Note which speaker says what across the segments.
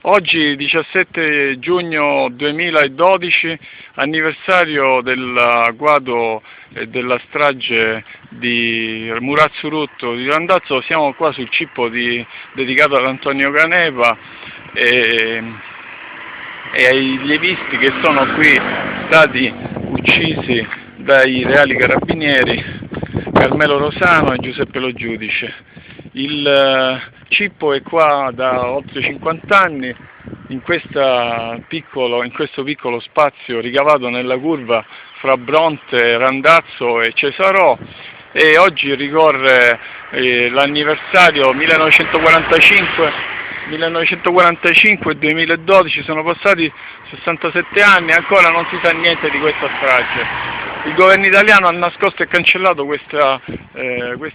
Speaker 1: Oggi 17 giugno 2012, anniversario dell'agguato e della strage di Murazzurutto di Randazzo. Siamo qua sul cippo dedicato ad Antonio Canepa e ai lievisti che sono qui stati uccisi dai reali carabinieri Carmelo Rosano e Giuseppe Lo Giudice. Il cippo è qua da oltre 50 anni, in questo piccolo spazio ricavato nella curva fra Bronte, Randazzo e Cesarò, e oggi ricorre l'anniversario 1945 e 2012, sono passati 67 anni e ancora non si sa niente di questa strage. Il governo italiano ha nascosto e cancellato questo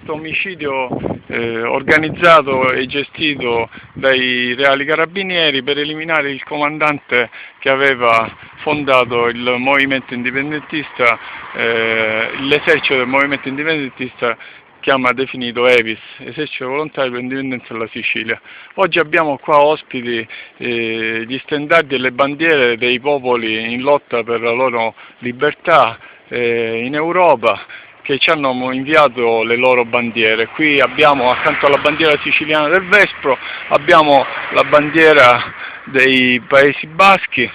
Speaker 1: omicidio organizzato e gestito dai reali carabinieri per eliminare il comandante che aveva fondato il movimento indipendentista, l'esercito del movimento indipendentista definito EVIS, Esercito Volontario per l'Indipendenza della Sicilia. Oggi abbiamo qua ospiti gli stendardi e le bandiere dei popoli in lotta per la loro libertà in Europa, che ci hanno inviato le loro bandiere. Qui abbiamo, accanto alla bandiera siciliana del Vespro, abbiamo la bandiera dei Paesi Baschi,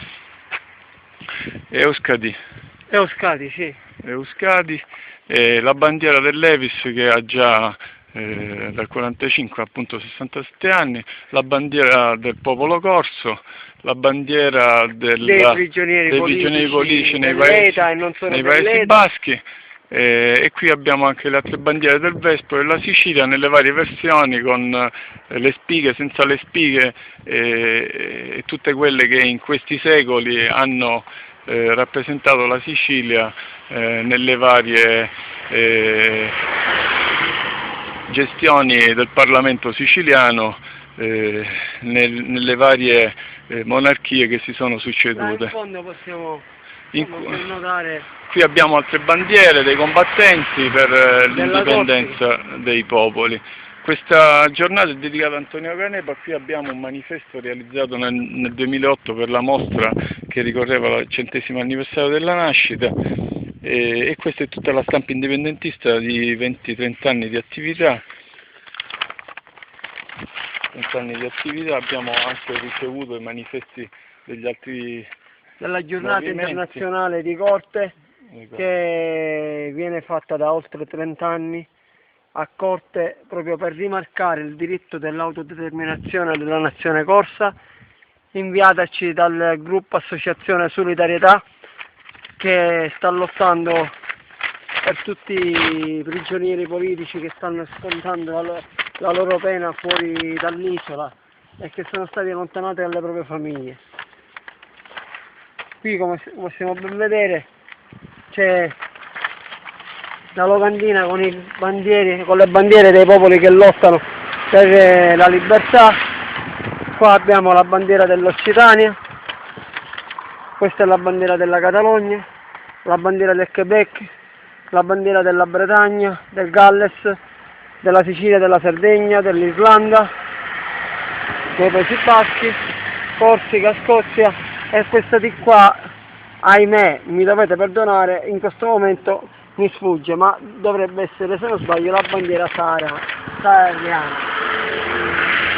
Speaker 1: Euskadi,
Speaker 2: sì.
Speaker 1: Euskadi, la bandiera dell'Evis che ha già dal 45 appunto 67 anni, la bandiera del popolo corso, la bandiera dei prigionieri politici nei Paesi Baschi, e qui abbiamo anche le altre bandiere del Vespro e della Sicilia nelle varie versioni, con le spighe, senza le spighe, e tutte quelle che in questi secoli hanno rappresentato la Sicilia nelle varie gestioni del Parlamento siciliano, nelle varie monarchie che si sono succedute.
Speaker 2: In fondo possiamo notare.
Speaker 1: Qui abbiamo altre bandiere dei combattenti per l'indipendenza dei popoli. Questa giornata è dedicata a Antonio Canepa. Qui abbiamo un manifesto realizzato nel 2008 per la mostra che ricorreva al 100° anniversario della nascita, e questa è tutta la stampa indipendentista di 20-30 anni di attività. Abbiamo anche ricevuto i manifesti degli altri
Speaker 2: della giornata
Speaker 1: movimenti
Speaker 2: internazionale di Corte, che viene fatta da oltre 30 anni a Corte proprio per rimarcare il diritto dell'autodeterminazione della nazione corsa, inviataci dal gruppo Associazione Solidarietà, che sta lottando per tutti i prigionieri politici che stanno scontando la loro pena fuori dall'isola e che sono stati allontanati dalle proprie famiglie. Qui, come possiamo ben vedere, c'è la locandina con le bandiere dei popoli che lottano per la libertà. Qua abbiamo la bandiera dell'Occitania, questa è la bandiera della Catalogna, la bandiera del Quebec, la bandiera della Bretagna, del Galles, della Sicilia, della Sardegna, dell'Islanda, dei Paesi Baschi, Corsica, Scozia, e questa di qua, ahimè, mi dovete perdonare, in questo momento mi sfugge, ma dovrebbe essere, se non sbaglio, la bandiera sahariana.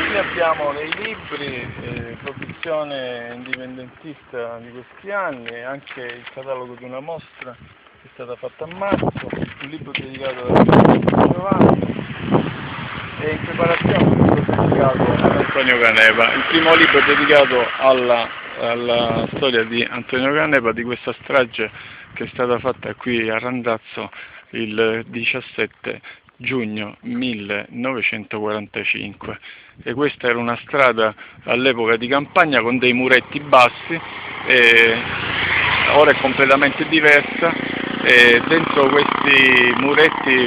Speaker 1: Qui abbiamo dei libri, produzione indipendentista di questi anni, e anche il catalogo di una mostra che è stata fatta a marzo, un libro dedicato a Giovanni, e in preparazione un libro dedicato ad Antonio Canepa. Il primo libro è dedicato alla storia di Antonio Canepa, di questa strage che è stata fatta qui a Randazzo il 17 giugno 1945, e questa era una strada all'epoca di campagna con dei muretti bassi, ora è completamente diversa, e dentro questi muretti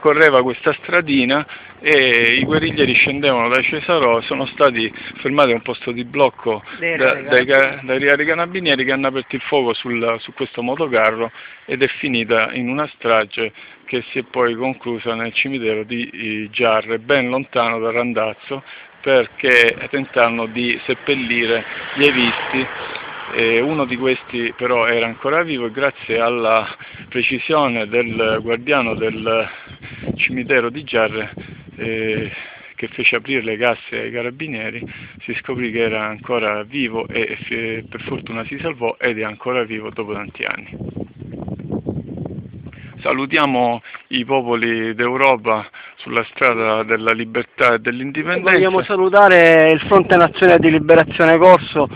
Speaker 1: correva questa stradina e i guerriglieri scendevano da Cesarò, sono stati fermati a un posto di blocco dai carabinieri che hanno aperto il fuoco su questo motocarro ed è finita in una strage che si è poi conclusa nel cimitero di Giarre, ben lontano da Randazzo, perché tentavano di seppellire gli evisti. Uno di questi però era ancora vivo e grazie alla precisione del guardiano del cimitero di Giarre che fece aprire le casse ai carabinieri, si scoprì che era ancora vivo e per fortuna si salvò ed è ancora vivo dopo tanti anni. Salutiamo i popoli d'Europa sulla strada della libertà e dell'indipendenza.
Speaker 2: Vogliamo salutare il Fronte Nazionale di Liberazione Corso,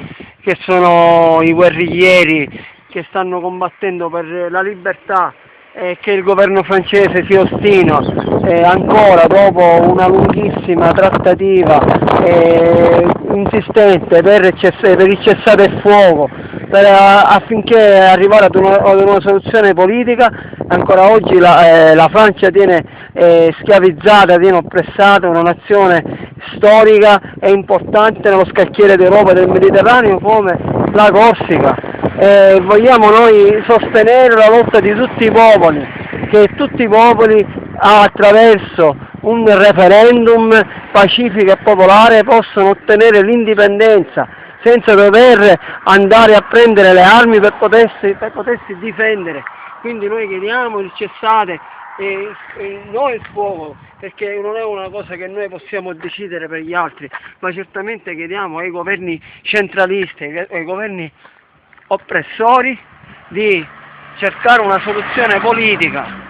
Speaker 2: che sono i guerriglieri che stanno combattendo per la libertà e che il governo francese si ostina ancora dopo una lunghissima trattativa insistente per il cessate il fuoco, affinché arrivare ad una soluzione politica. Ancora oggi la Francia tiene schiavizzata, tiene oppressata una nazione storica e importante nello scacchiere d'Europa e del Mediterraneo come la Corsica. Vogliamo noi sostenere la lotta di tutti i popoli, che tutti i popoli attraverso un referendum pacifico e popolare possono ottenere l'indipendenza senza dover andare a prendere le armi per potersi difendere. Quindi noi chiediamo il cessate non il fuoco, perché non è una cosa che noi possiamo decidere per gli altri, ma certamente chiediamo ai governi centralisti, ai governi oppressori di cercare una soluzione politica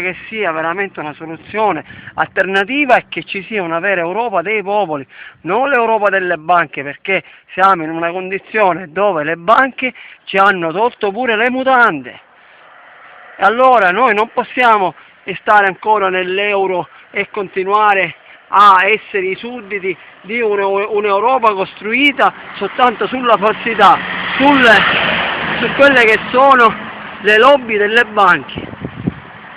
Speaker 2: che sia veramente una soluzione alternativa e che ci sia una vera Europa dei popoli, non l'Europa delle banche, perché siamo in una condizione dove le banche ci hanno tolto pure le mutande. E allora noi non possiamo stare ancora nell'euro e continuare a essere i sudditi di un'Europa costruita soltanto sulla falsità, su quelle che sono le lobby delle banche.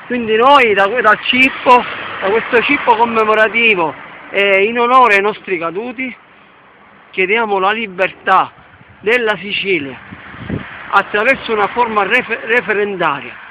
Speaker 2: Quindi noi da questo cippo commemorativo in onore ai nostri caduti chiediamo la libertà della Sicilia attraverso una forma referendaria